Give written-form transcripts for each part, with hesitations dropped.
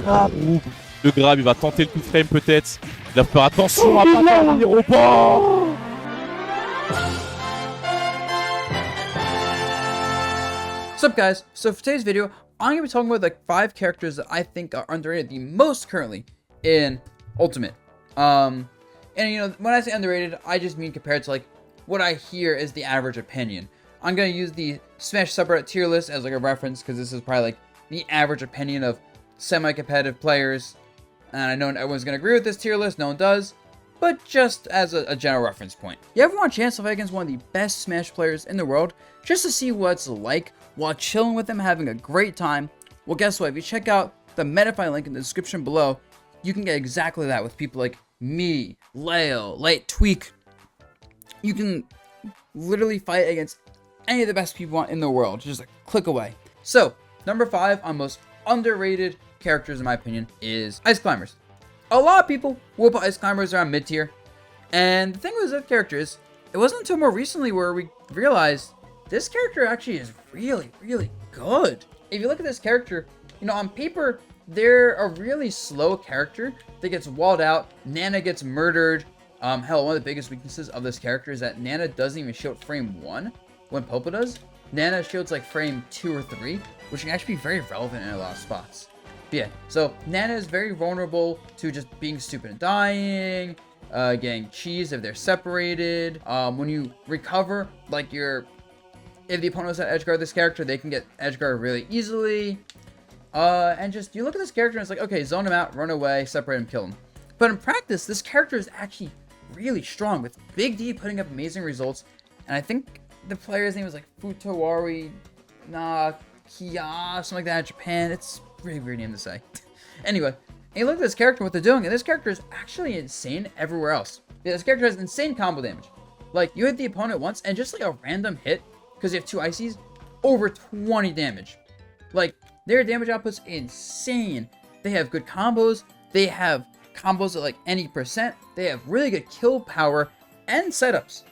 grab. Le grab, il va tenter le coup de frame peut-être. Il va faire attention à pas parvenir au bord. What's up, guys? So for today's video, I'm going to be talking about like 5 characters that I think are underrated the most currently in Ultimate. And you know, when I say underrated, I just mean compared to like what I hear is the average opinion. I'm going to use the Smash subreddit tier list as like a reference because this is probably like the average opinion of semi-competitive players. And I know everyone's going to agree with this tier list, no one does. But just as a general reference point. You ever want a chance to fight against one of the best Smash players in the world just to see what it's like while chilling with them, having a great time? Well, guess what? If you check out the Metafy link in the description below, you can get exactly that with people like me, Leo, Light Tweak. You can literally fight against any of the best people in the world, just a click away. So, number 5 on most underrated characters in my opinion is Ice Climbers. A lot of people will put Ice Climbers around mid-tier, and the thing with those characters, it wasn't until more recently where we realized this character actually is really, really good. If you look at this character, you know, on paper, they're a really slow character that gets walled out. Nana gets murdered. Hell, one of the biggest weaknesses of this character is that Nana doesn't even shield frame 1 when Popo does. Nana shields like frame 2 or 3, which can actually be very relevant in a lot of spots. But yeah, so Nana is very vulnerable to just being stupid and dying, getting cheesed if they're separated. When you recover, like if the opponent was at edgeguard this character, they can get edgeguard really easily. And just, you look at this character and it's like, okay, zone him out, run away, separate him, kill him. But in practice, this character is actually really strong, with Big D putting up amazing results. And I think the player's name was like Futawari Kia, something like that in Japan. It's a really weird name to say. Anyway, and you look at this character, what they're doing, and this character is actually insane everywhere else. Yeah, this character has insane combo damage. Like, you hit the opponent once, and just like a random hit, because you have 2 ICs, over 20 damage. Like, their damage output's insane. They have good combos. They have combos at like any percent. They have really good kill power and setups.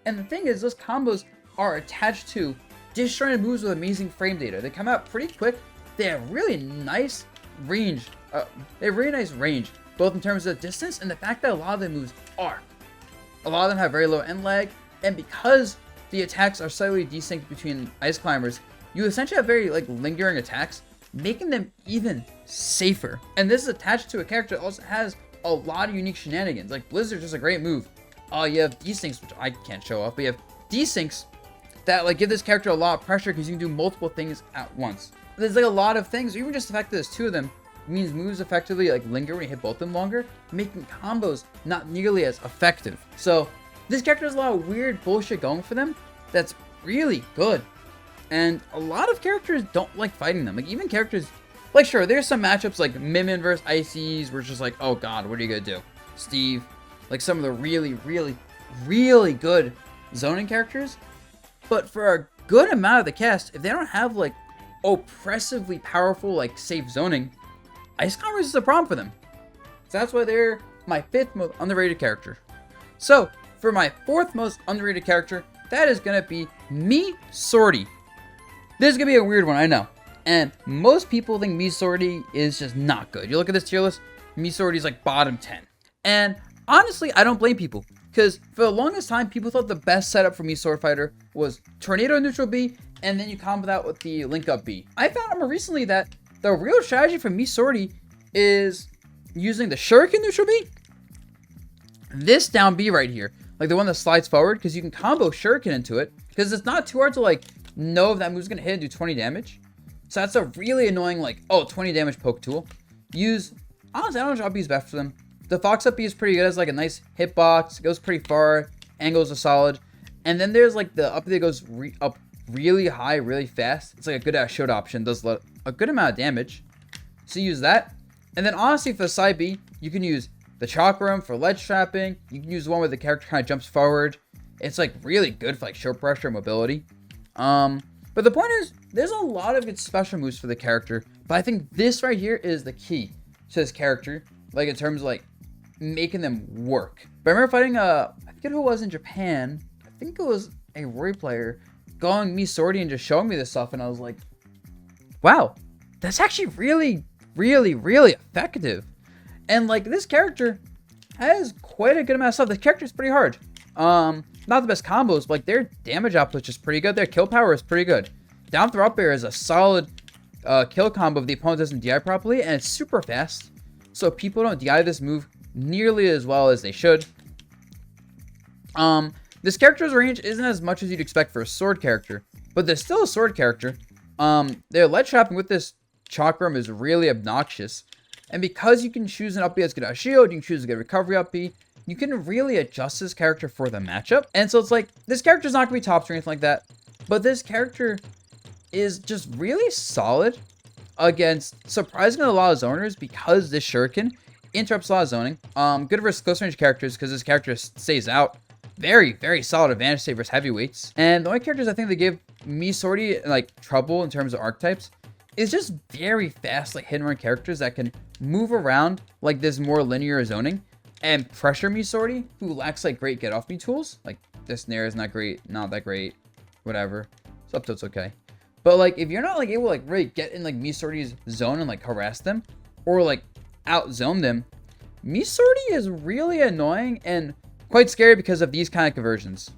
And the thing is, those combos are attached to disjointed moves with amazing frame data. They come out pretty quick. They have really nice range. Both in terms of distance and the fact that a lot of the moves arc. A lot of them have very low end lag, and because the attacks are slightly desynced between Ice Climbers, you essentially have very like lingering attacks, making them even safer. And this is attached to a character that also has a lot of unique shenanigans. Like Blizzard's just a great move. You have desyncs, which I can't show off, but you have desyncs that like give this character a lot of pressure because you can do multiple things at once. There's like a lot of things, even just the fact that there's 2 of them means moves effectively like linger when you hit both of them longer, making combos not nearly as effective. So this character has a lot of weird bullshit going for them that's really good. And a lot of characters don't like fighting them. Like, even characters, like, sure, there's some matchups like Mimin versus Ices where it's just like, oh god, what are you gonna do? Steve, like some of the really, really, really good zoning characters. But for a good amount of the cast, if they don't have like oppressively powerful, like safe zoning, Ice Climbers is a problem for them. So that's why they're my 5th most underrated character. So, for my 4th most underrated character, that is gonna be Mii Swordfighter. This is going to be a weird one, I know. And most people think Mii Swordfighter is just not good. You look at this tier list, Mii Swordfighter is like bottom 10. And honestly, I don't blame people. Because for the longest time, people thought the best setup for Mii Swordfighter was Tornado Neutral B, and then you combo that with the Link Up B. I found more recently that the real strategy for Mii Swordfighter is using the Shuriken Neutral B, this down B right here. Like the one that slides forward, because you can combo Shuriken into it. Because it's not too hard to like know if that move's gonna hit and do 20 damage. So that's a really annoying, like, oh, 20 damage poke tool. Honestly, I don't know which up B is best for them. The Fox up B is pretty good as like a nice hitbox. It goes pretty far. Angles are solid. And then there's like the up B that goes up really high, really fast. It's like a good shot option. Does a good amount of damage. So use that. And then honestly, for the side B, you can use the Chakram for ledge trapping. You can use the one where the character kind of jumps forward. It's like really good for like short pressure and mobility. But the point is, there's a lot of good special moves for the character, but I think this right here is the key to this character, like in terms of like making them work. But I remember fighting I forget who it was in Japan. I think it was a Roy player going Mii Swordfighter and just showing me this stuff, and I was like, wow, that's actually really really, really effective. And like this character has quite a good amount of stuff. This character is pretty hard. Not the best combos, but like their damage output is just pretty good. Their kill power is pretty good. Down throw up air is a solid kill combo if the opponent doesn't DI properly, and it's super fast. So people don't DI this move nearly as well as they should. This character's range isn't as much as you'd expect for a sword character, but there's still a sword character. Their ledge trapping with this chakram is really obnoxious. And because you can choose an up B that's good at shield, you can choose a good recovery up B, you can really adjust this character for the matchup. And so it's like, this character's not going to be top tier or anything like that, but this character is just really solid against surprisingly a lot of zoners because this shuriken interrupts a lot of zoning. Good versus close range characters because this character stays out. Very, very solid advantage save versus heavyweights. And the only characters I think they give Mii Swordy like trouble in terms of archetypes is just very fast like hit and run characters that can move around like this more linear zoning and pressure Mii Swordy, who lacks like great get off me tools. Like this snare is not great, not that great, whatever. So up tilt's okay. But like if you're not like able to like really get in like Mii Swordy's zone and like harass them or like out zone them, Mii Swordy is really annoying and quite scary because of these kind of conversions.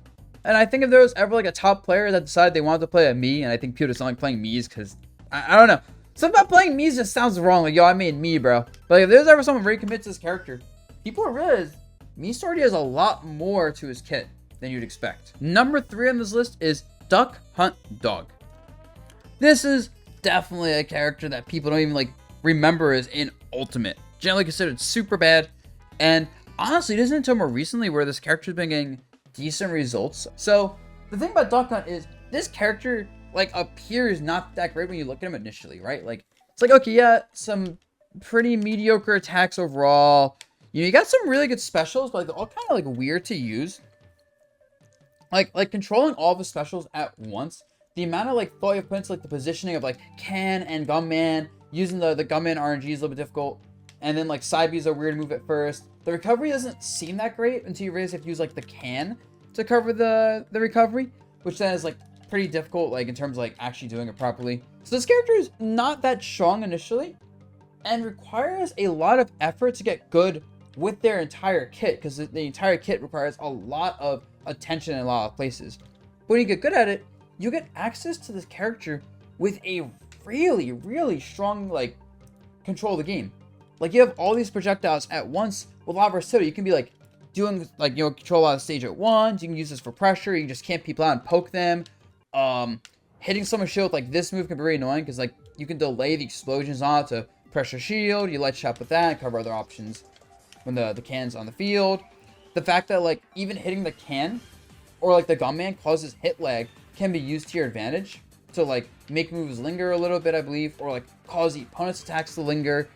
And I think if there was ever like a top player that decided they wanted to play a Mii, and I think people just don't like playing Miis because I don't know. Something about playing Miis just sounds wrong. Like, yo, I made Mii, bro. But like, if there's ever someone really commits to this character, people will realize Mii Swordy has a lot more to his kit than you'd expect. Number 3 on this list is Duck Hunt Dog. This is definitely a character that people don't even like remember as in Ultimate. Generally considered super bad. And honestly, it isn't until more recently where this character's been getting decent results. So the thing about Duck Hunt is this character like appears not that great when you look at him initially, right? Like it's like, okay, yeah, some pretty mediocre attacks overall. You know, you got some really good specials, but like they're all kind of like weird to use. Like controlling all the specials at once, the amount of like thought you put into like the positioning of like Can and Gunman, using the Gunman RNG is a little bit difficult. And then like side B is a weird move at first. The recovery doesn't seem that great until you realize you have to use like the Can to cover the recovery, which then is like pretty difficult like in terms of like actually doing it properly. So this character is not that strong initially and requires a lot of effort to get good with their entire kit, because the entire kit requires a lot of attention in a lot of places. But when you get good at it, you get access to this character with a really, really strong like control of the game. Like you have all these projectiles at once with a lot of versatility. You can be like doing like, you know, control a lot of stage at once. You can use this for pressure. You can just camp people out and poke them. Hitting someone's shield with like this move can be really annoying because like you can delay the explosions on it to pressure shield. You light shot with that and cover other options when the can's on the field. The fact that like even hitting the can or like the gunman causes hit lag can be used to your advantage to like make moves linger a little bit, I believe, or like cause the opponent's attacks to linger.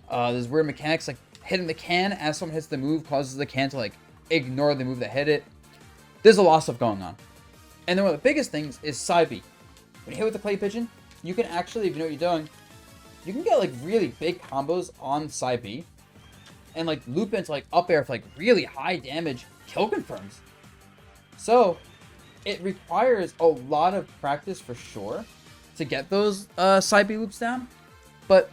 There's weird mechanics like hitting the can as someone hits the move causes the can to like ignore the move that hit it. There's a lot of stuff going on. And then one of the biggest things is side B. When you hit with the clay pigeon, you can actually, if you know what you're doing, you can get like really big combos on side B and like loop into like up air for like really high damage kill confirms. So it requires a lot of practice for sure to get those side B loops down, but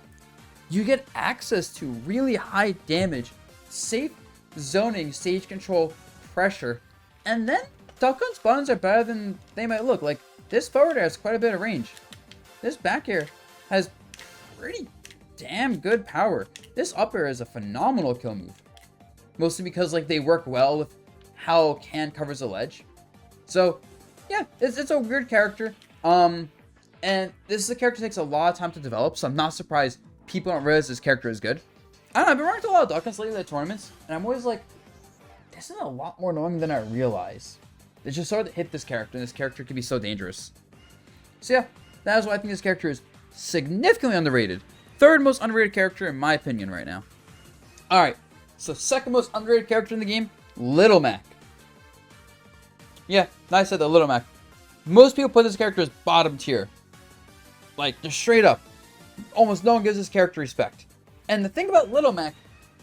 you get access to really high damage, safe zoning, stage control, pressure, and then Duck Hunt's buttons are better than they might look. Like this forward air has quite a bit of range. This back air has pretty damn good power. This up air is a phenomenal kill move. Mostly because like they work well with how Can covers the ledge. So yeah, it's a weird character. And this is a character that takes a lot of time to develop, so I'm not surprised people don't realize this character is good. I don't know, I've been running to a lot of Duck Hunts lately at tournaments, and I'm always like, this is a lot more annoying than I realize. It's just hard to hit this character, and this character can be so dangerous. So yeah, that is why I think this character is significantly underrated. Third most underrated character in my opinion right now. Alright, so second most underrated character in the game, Little Mac. Yeah, I said the Little Mac. Most people put this character as bottom tier. Like, just straight up. Almost no one gives this character respect. And the thing about Little Mac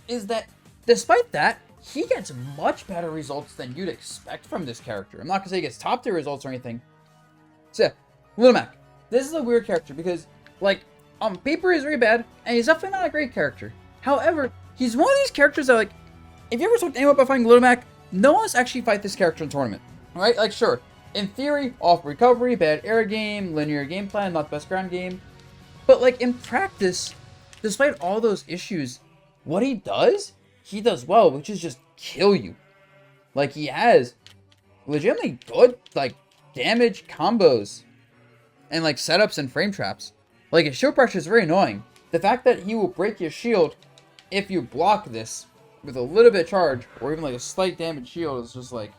is that despite that, he gets much better results than you'd expect from this character. I'm not going to say he gets top tier results or anything. So yeah, Little Mac. This is a weird character because, like, On paper, he's very bad, and he's definitely not a great character. However, he's one of these characters that, like, if you ever talk to anyone about fighting Little Mac, no one's actually fight this character in tournament, right? Like, sure, in theory, off recovery, bad air game, linear game plan, not the best ground game. But, like, in practice, despite all those issues, what he does well, which is just kill you. Like, he has legitimately good, like, damage combos and, like, setups and frame traps. Like, his shield pressure is very annoying. The fact that he will break your shield if you block this with a little bit of charge, or even, like, a slight damage shield is just, like,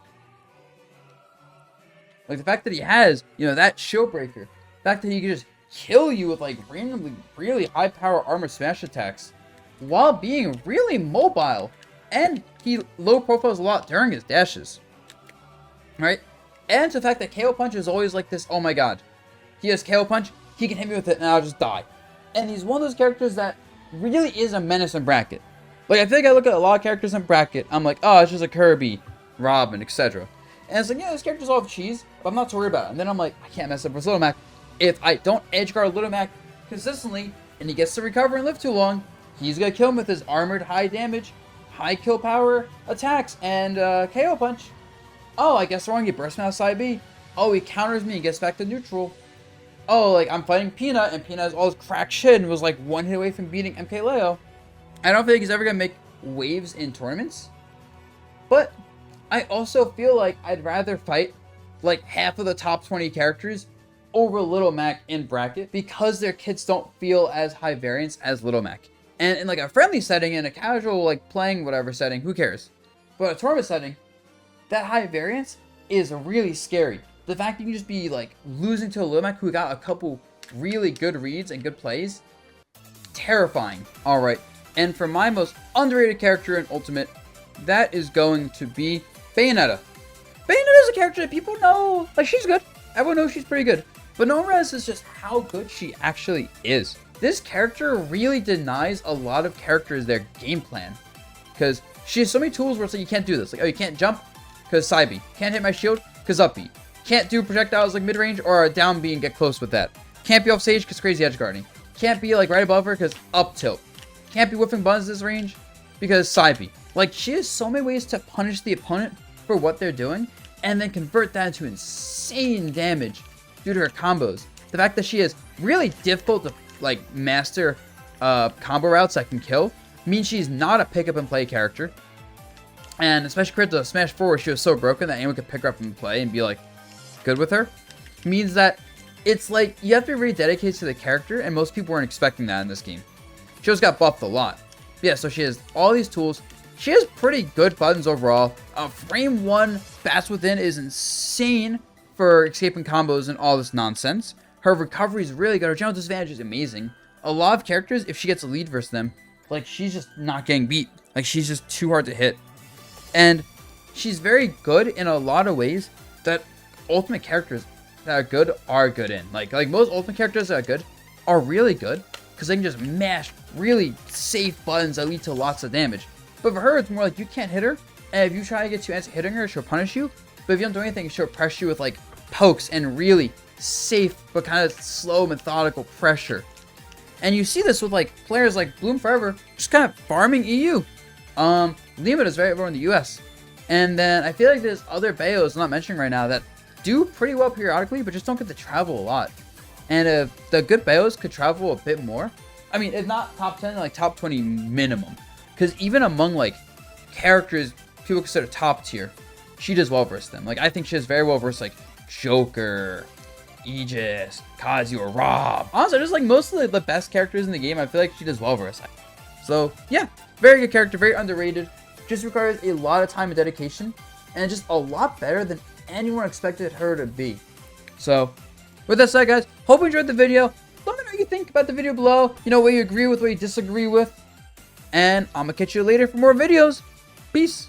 the fact that he has, you know, that shield breaker. The fact that he can just kill you with, like, randomly really high power armor smash attacks while being really mobile. And he low profiles a lot during his dashes. Right? And the fact that KO Punch is always like this, oh my god. He has KO Punch, he can hit me with it and I'll just die. And he's one of those characters that really is a menace in bracket. Like, I think I look at a lot of characters in bracket, I'm like, oh, it's just a Kirby, Robin, etc. And it's like, yeah, this character's all of cheese, but I'm not too worried about it. And then I'm like, I can't mess up with Little Mac. If I don't edge guard Little Mac consistently, and he gets to recover and live too long, he's gonna kill him with his armored high damage, high kill power attacks, and KO Punch. Oh, I guess wrong, he bursts me out side B. Oh, he counters me and gets back to neutral. Oh, like, I'm fighting Peanut, and Peanut has all this crack shit and was like one hit away from beating MKLeo. I don't think he's ever gonna make waves in tournaments. But I also feel like I'd rather fight like half of the top 20 characters over Little Mac in bracket because their kits don't feel as high variance as Little Mac. And in like a friendly setting, in a casual like playing whatever setting, who cares? But a tournament setting, that high variance is really scary. The fact that you can just be like losing to a Little Mac who got a couple really good reads and good plays, terrifying. Alright, and for my most underrated character in Ultimate, that is going to be Bayonetta. Bayonetta is a character that people know, like, she's good. Everyone knows she's pretty good. But no one realizes just how good she actually is. This character really denies a lot of characters their game plan. Because she has so many tools where it's like, you can't do this. Like, oh, you can't jump, because side B. Can't hit my shield, because up B. Can't do projectiles like mid-range or a down B and get close with that. Can't be off stage, because crazy edge guarding. Can't be like right above her, because up tilt. Can't be whiffing buttons this range, because side B. Like, she has so many ways to punish the opponent for what they're doing, and then convert that into insane damage due to her combos. The fact that she is really difficult to, like, master combo routes that can kill means she's not a pick up and play character. And especially compared to Smash 4 where she was so broken that anyone could pick her up and play and be, like, good with her, means that it's like, you have to be really dedicated to the character, and most people weren't expecting that in this game. She just got buffed a lot. Yeah, so she has all these tools. She has pretty good buttons overall. Frame 1 Bats Within is insane for escaping combos and all this nonsense. Her recovery is really good. Her general disadvantage is amazing. A lot of characters, if she gets a lead versus them, like, she's just not getting beat. Like, she's just too hard to hit. And she's very good in a lot of ways that Ultimate characters that are good in. Like most Ultimate characters that are good are really good because they can just mash really safe buttons that lead to lots of damage. But for her, it's more like you can't hit her, and if you try to get to hitting her, she'll punish you. But if you don't do anything, she'll press you with like pokes and really safe but kind of slow, methodical pressure. And you see this with like players like Bloom Forever just kind of farming EU. Lima is very over in the US. And then I feel like there's other Bayos I'm not mentioning right now that do pretty well periodically, but just don't get to travel a lot. And if the good Bayos could travel a bit more, I mean, if not top 10, like top 20 minimum. Because even among like characters people consider top tier, she does well versus them. Like, I think she does very well versus like Joker, Aegis, Kazu, or Rob. Honestly, just like most of the best characters in the game, I feel like she does well versus. So yeah, very good character, very underrated. Just requires a lot of time and dedication, and just a lot better than anyone expected her to be. So with that said, guys, hope you enjoyed the video. Let me know what you think about the video below. You know, what you agree with, what you disagree with. And I'm gonna catch you later for more videos. Peace.